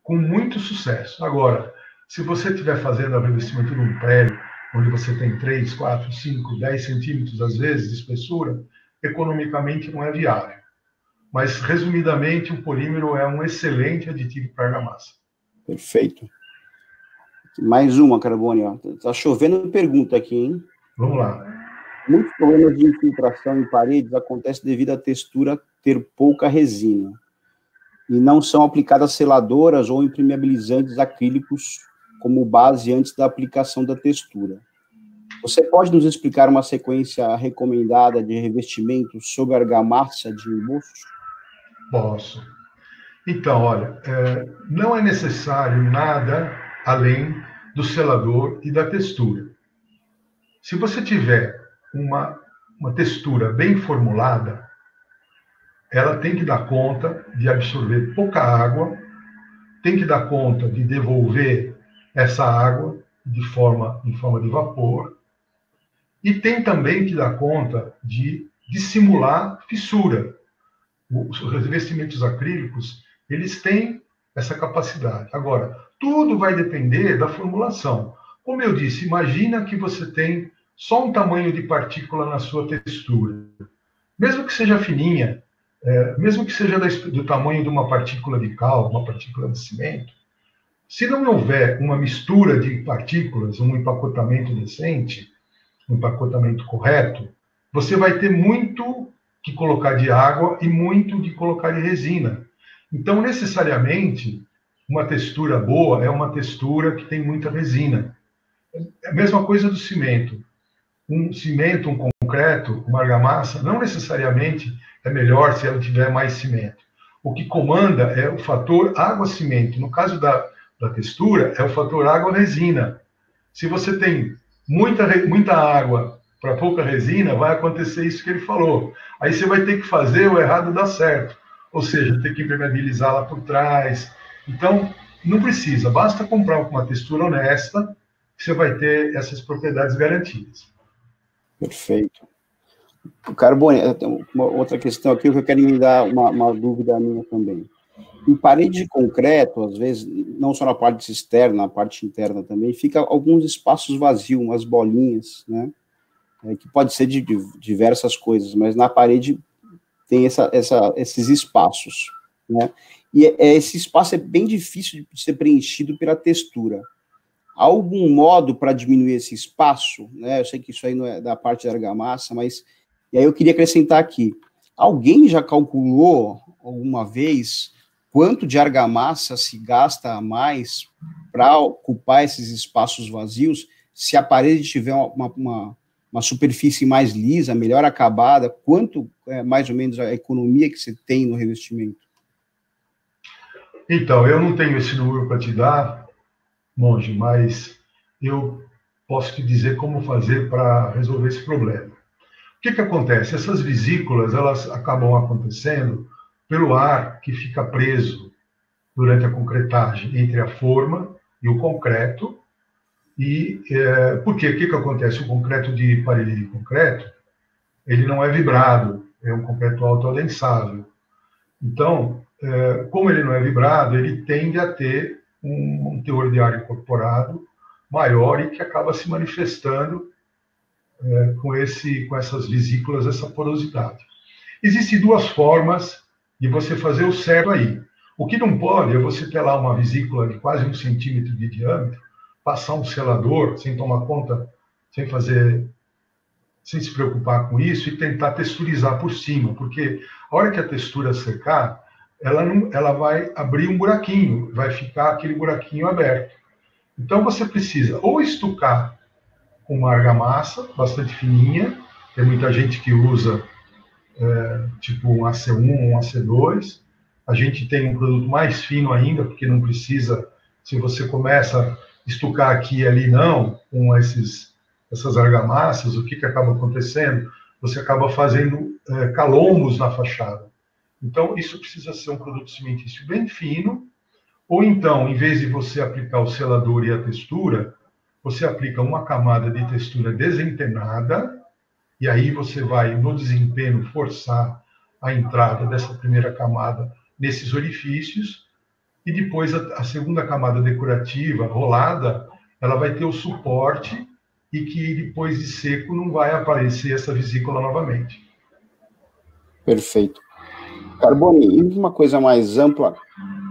com muito sucesso. Agora, se você estiver fazendo o revestimento de um prédio, onde você tem 3, 4, 5, 10 centímetros, às vezes, de espessura, economicamente não é viável. Mas, resumidamente, o polímero é um excelente aditivo para argamassa. Perfeito. Mais uma, Carbone. Está chovendo pergunta aqui, hein? Vamos lá. Muitos problemas de infiltração em paredes acontecem devido à textura ter pouca resina e não são aplicadas seladoras ou impermeabilizantes acrílicos como base antes da aplicação da textura. Você pode nos explicar uma sequência recomendada de revestimento sobre argamassa de emboço? Posso. Então, olha, não é necessário nada além do selador e da textura. Se você tiver uma textura bem formulada, ela tem que dar conta de absorver pouca água, tem que dar conta de devolver essa água em forma de vapor, e tem também que dar conta de dissimular fissura. Os revestimentos acrílicos, eles têm essa capacidade. Agora, tudo vai depender da formulação. Como eu disse, imagina que você tem só um tamanho de partícula na sua textura. Mesmo que seja fininha, mesmo que seja do tamanho de uma partícula de cal, uma partícula de cimento, se não houver uma mistura de partículas, um empacotamento decente, um empacotamento correto, você vai ter muito que colocar de água e muito de colocar de resina. Então, necessariamente, uma textura boa é uma textura que tem muita resina. É a mesma coisa do cimento. Um cimento, um concreto, uma argamassa, não necessariamente é melhor se ela tiver mais cimento. O que comanda é o fator água-cimento. No caso da textura, é o fator água-resina. Se você tem muita água para pouca resina, vai acontecer isso que ele falou. Aí você vai ter que fazer o errado dar certo. Ou seja, ter que impermeabilizar lá por trás. Então, não precisa. Basta comprar uma textura honesta que você vai ter essas propriedades garantidas. Perfeito. O Carbone, eu tenho uma outra questão aqui que eu quero me dar uma dúvida minha também. Em parede de concreto, às vezes, não só na parte externa, na parte interna também, fica alguns espaços vazios, umas bolinhas, né? Que pode ser de diversas coisas, mas na parede tem esses espaços, né? E esse espaço é bem difícil de ser preenchido pela textura. Há algum modo para diminuir esse espaço, né? Eu sei que isso aí não é da parte da argamassa, mas... E aí eu queria acrescentar aqui, alguém já calculou alguma vez quanto de argamassa se gasta a mais para ocupar esses espaços vazios, se a parede tiver uma superfície mais lisa, melhor acabada, quanto é mais ou menos a economia que você tem no revestimento? Então, eu não tenho esse número para te dar, Monge, mas eu posso te dizer como fazer para resolver esse problema. O que acontece? Essas vesículas, elas acabam acontecendo pelo ar que fica preso durante a concretagem entre a forma e o concreto. E por quê? O que acontece? O concreto de parede de concreto, ele não é vibrado, é um concreto autoadensável. Então, como ele não é vibrado, ele tende a ter um teor de ar incorporado maior e que acaba se manifestando com essas vesículas, essa porosidade. Existem duas formas de você fazer o certo aí. O que não pode é você ter lá uma vesícula de quase 1 centímetro de diâmetro, passar um selador sem tomar conta, sem se preocupar com isso e tentar texturizar por cima, porque a hora que a textura secar, ela vai abrir um buraquinho, vai ficar aquele buraquinho aberto. Então você precisa ou estucar com uma argamassa bastante fininha, tem muita gente que usa tipo um AC1, um AC2. A gente tem um produto mais fino ainda, porque não precisa, se você começa a estucar aqui e ali, não, com essas argamassas, o que acaba acontecendo? Você acaba fazendo calombos na fachada. Então, isso precisa ser um produto cimentício bem fino, ou então, em vez de você aplicar o selador e a textura, você aplica uma camada de textura desempenada, e aí você vai, no desempenho, forçar a entrada dessa primeira camada nesses orifícios, e depois a segunda camada decorativa, rolada, ela vai ter o suporte e que depois de seco não vai aparecer essa vesícula novamente. Perfeito. Carbone, e uma coisa mais ampla,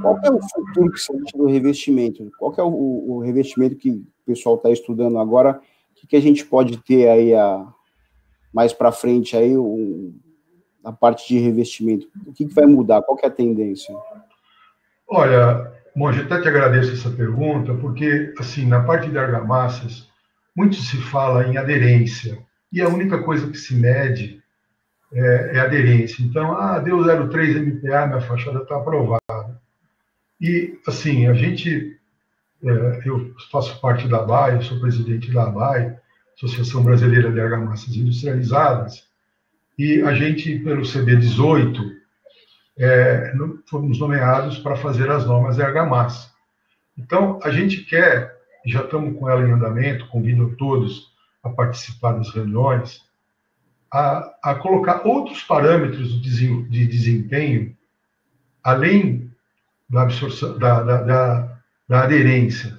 qual é o futuro que você acha do revestimento? Qual é o revestimento que o pessoal está estudando agora? O que a gente pode ter aí mais para frente aí na parte de revestimento? O que vai mudar? Qual que é a tendência? Olha, Monge, até te agradeço essa pergunta, porque, assim, na parte de argamassas, muito se fala em aderência, e a única coisa que se mede é aderência. Então, deu 0,3 MPa, minha fachada está aprovada. E, assim, eu faço parte da ABAI, sou presidente da ABAI, Associação Brasileira de Argamassas Industrializadas, e a gente, pelo CB18, fomos nomeados para fazer as normas de argamassa. Então, a gente quer, já estamos com ela em andamento, convido todos a participar das reuniões, a colocar outros parâmetros de desempenho, além da absorção, da aderência.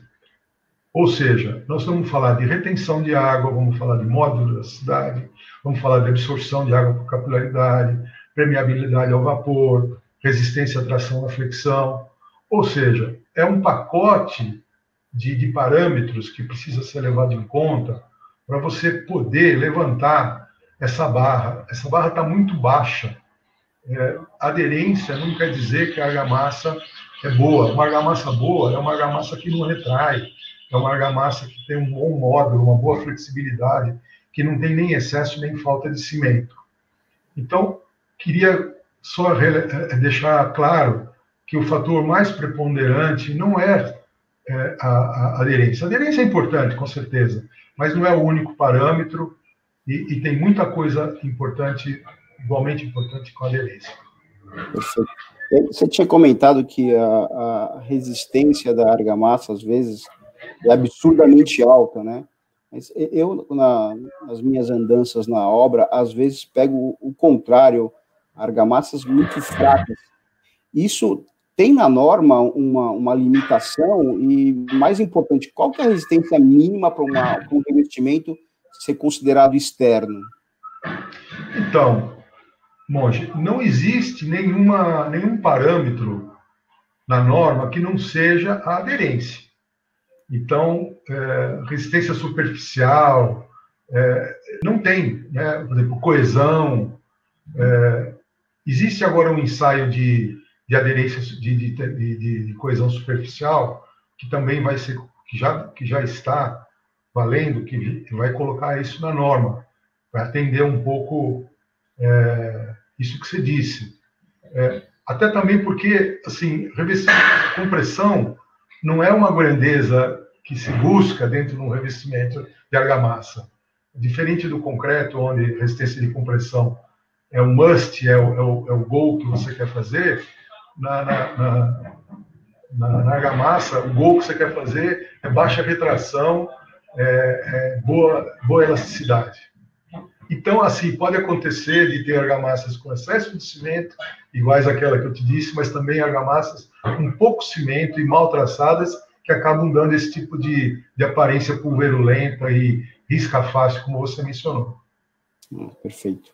Ou seja, nós vamos falar de retenção de água, vamos falar de modularidade, vamos falar de absorção de água por capilaridade, permeabilidade ao vapor, resistência à tração à flexão. Ou seja, é um pacote de parâmetros que precisa ser levado em conta para você poder levantar essa barra. Essa barra está muito baixa. Aderência não quer dizer que a argamassa é boa. Uma argamassa boa é uma argamassa que não retrai, é uma argamassa que tem um bom módulo, uma boa flexibilidade, que não tem nem excesso nem falta de cimento. Então, queria só deixar claro que o fator mais preponderante não é a aderência. A aderência é importante, com certeza, mas não é o único parâmetro e tem muita coisa importante, igualmente importante com a aderência. Perfeito. Você tinha comentado que a resistência da argamassa, às vezes, é absurdamente alta, né? Mas eu, nas minhas andanças na obra, às vezes pego o contrário, argamassas muito fracas. Isso tem na norma uma limitação e, mais importante, qual que é a resistência mínima para um revestimento ser considerado externo? Então, Monge, não existe nenhum parâmetro na norma que não seja a aderência. Então, resistência superficial, não tem, né? Por exemplo, coesão. Existe agora um ensaio de aderência, de coesão superficial, que também vai ser, que já está valendo, que vai colocar isso na norma, para atender um pouco isso que você disse. Até também porque, assim, compressão não é uma grandeza que se busca dentro de um revestimento de argamassa. Diferente do concreto, onde resistência de compressão é o must, é o goal que você quer fazer, na argamassa, o goal que você quer fazer é baixa retração, boa elasticidade. Então, assim, pode acontecer de ter argamassas com excesso de cimento, iguais àquela que eu te disse, mas também argamassas com pouco cimento e mal traçadas, que acabam dando esse tipo de aparência pulverulenta e risca fácil, como você mencionou. Perfeito.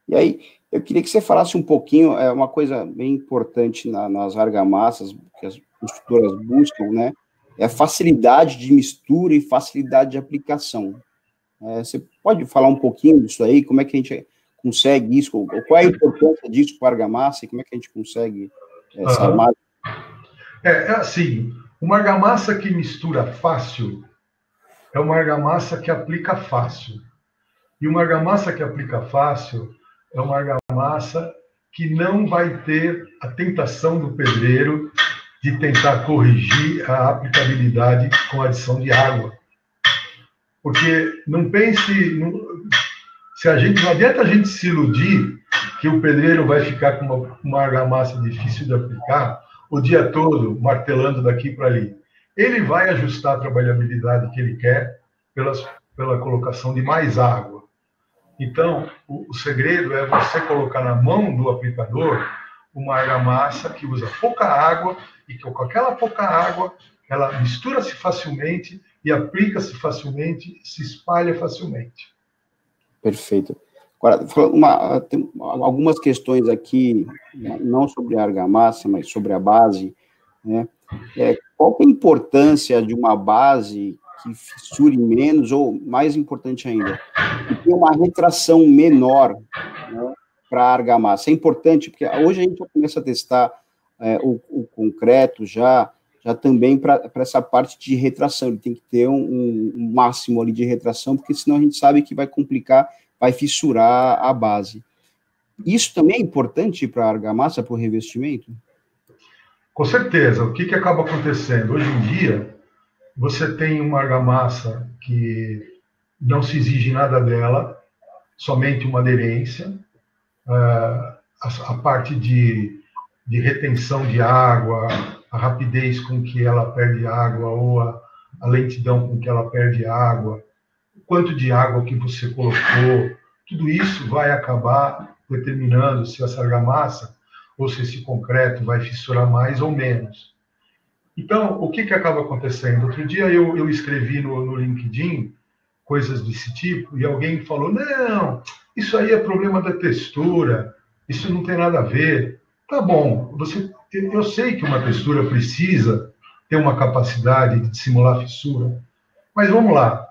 E aí, eu queria que você falasse um pouquinho, uma coisa bem importante nas argamassas, que as construtoras buscam, né? É a facilidade de mistura e facilidade de aplicação. Você pode falar um pouquinho disso aí? Como é que a gente consegue isso? Qual é a importância disso para a argamassa e como é que a gente consegue essa armada? Assim, uma argamassa que mistura fácil é uma argamassa que aplica fácil. E uma argamassa que aplica fácil é uma argamassa que não vai ter a tentação do pedreiro de tentar corrigir a aplicabilidade com a adição de água. Porque não pense... não adianta a gente se iludir que o pedreiro vai ficar com uma argamassa difícil de aplicar o dia todo, martelando daqui para ali. Ele vai ajustar a trabalhabilidade que ele quer pela colocação de mais água. Então, o segredo é você colocar na mão do aplicador uma argamassa que usa pouca água e que com aquela pouca água ela mistura-se facilmente e aplica-se facilmente, se espalha facilmente. Perfeito. Agora, tem algumas questões aqui, não sobre a argamassa, mas sobre a base, né? Qual que é a importância de uma base que fissure menos, ou, mais importante ainda, que tenha uma retração menor, né, para a argamassa? É importante, porque hoje a gente já começa a testar o concreto já também para essa parte de retração. Ele tem que ter um máximo ali de retração, porque senão a gente sabe que vai complicar, vai fissurar a base. Isso também é importante para a argamassa, para o revestimento? Com certeza. O que acaba acontecendo? Hoje em dia, você tem uma argamassa que não se exige nada dela, somente uma aderência. A parte de retenção de água, a rapidez com que ela perde água ou a lentidão com que ela perde água, o quanto de água que você colocou, tudo isso vai acabar determinando se essa argamassa ou se esse concreto vai fissurar mais ou menos. Então, o que acaba acontecendo? Outro dia eu escrevi no LinkedIn coisas desse tipo e alguém falou, não, isso aí é problema da textura, isso não tem nada a ver. Tá bom, eu sei que uma textura precisa ter uma capacidade de simular fissura, mas vamos lá,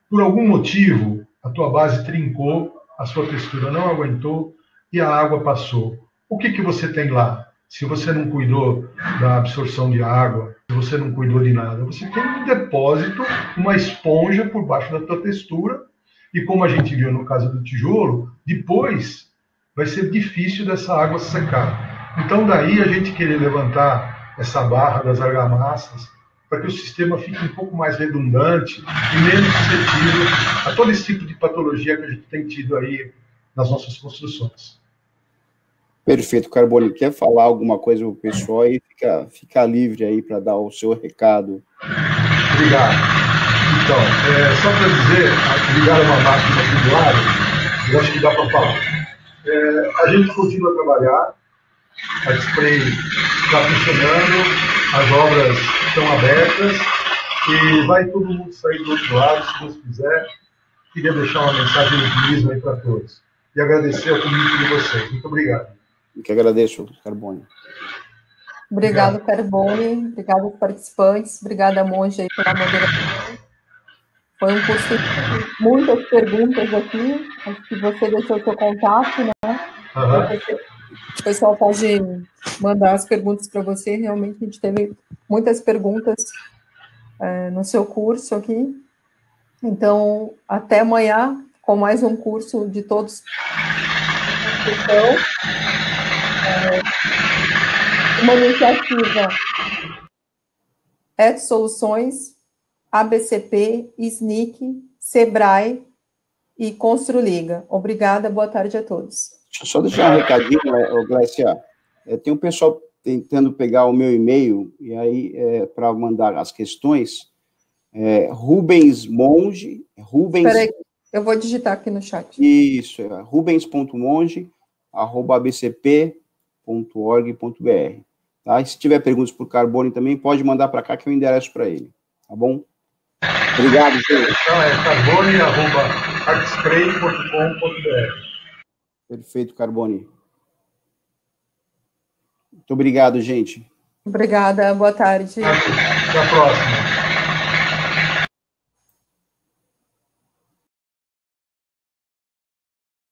por algum motivo a tua base trincou, a sua textura não aguentou e a água passou. O que você tem lá? Se você não cuidou da absorção de água, se você não cuidou de nada, você tem um depósito, uma esponja por baixo da tua textura, e como a gente viu no caso do tijolo, depois vai ser difícil dessa água secar. Então daí a gente querer levantar essa barra das argamassas para que o sistema fique um pouco mais redundante e menos suscetível a todo esse tipo de patologia que a gente tem tido aí nas nossas construções. Perfeito, Carboni. Quer falar alguma coisa para o pessoal aí? Fica livre aí para dar o seu recado. Obrigado. Então, só para dizer, ligar uma máquina tubular, eu acho que dá para falar. A gente continua a trabalhar, a Display está funcionando, as obras estão abertas e vai todo mundo sair do outro lado, se Deus quiser. Queria deixar uma mensagem de otimismo aí para todos. E agradecer ao convite de vocês. Muito obrigado. Eu que agradeço, Carbone. Obrigado, Carbone. Obrigado aos participantes. Obrigada, Monge, aí pela moderação. Foi um curso com muitas perguntas aqui. Acho que você deixou o seu contato, né? O pessoal pode mandar as perguntas para você. Realmente, a gente teve muitas perguntas no seu curso aqui. Então, até amanhã, com mais um curso de todos. Uma iniciativa Soluções, ABCP, SNIC, Sebrae e Construliga. Obrigada, boa tarde a todos. Deixa eu só deixar um recadinho, Glécia. Tem um pessoal tentando pegar o meu e-mail, e aí, para mandar as questões, Rubens Monge, Espera aí, eu vou digitar aqui no chat. Isso, rubens.monge@abcp.org.br. Tá? E se tiver perguntas por Carbone também, pode mandar para cá que eu endereço para ele. Tá bom? Obrigado, gente. Então carbone@artspray.com.br. Perfeito, Carbone. Muito obrigado, gente. Obrigada, boa tarde. Até a próxima.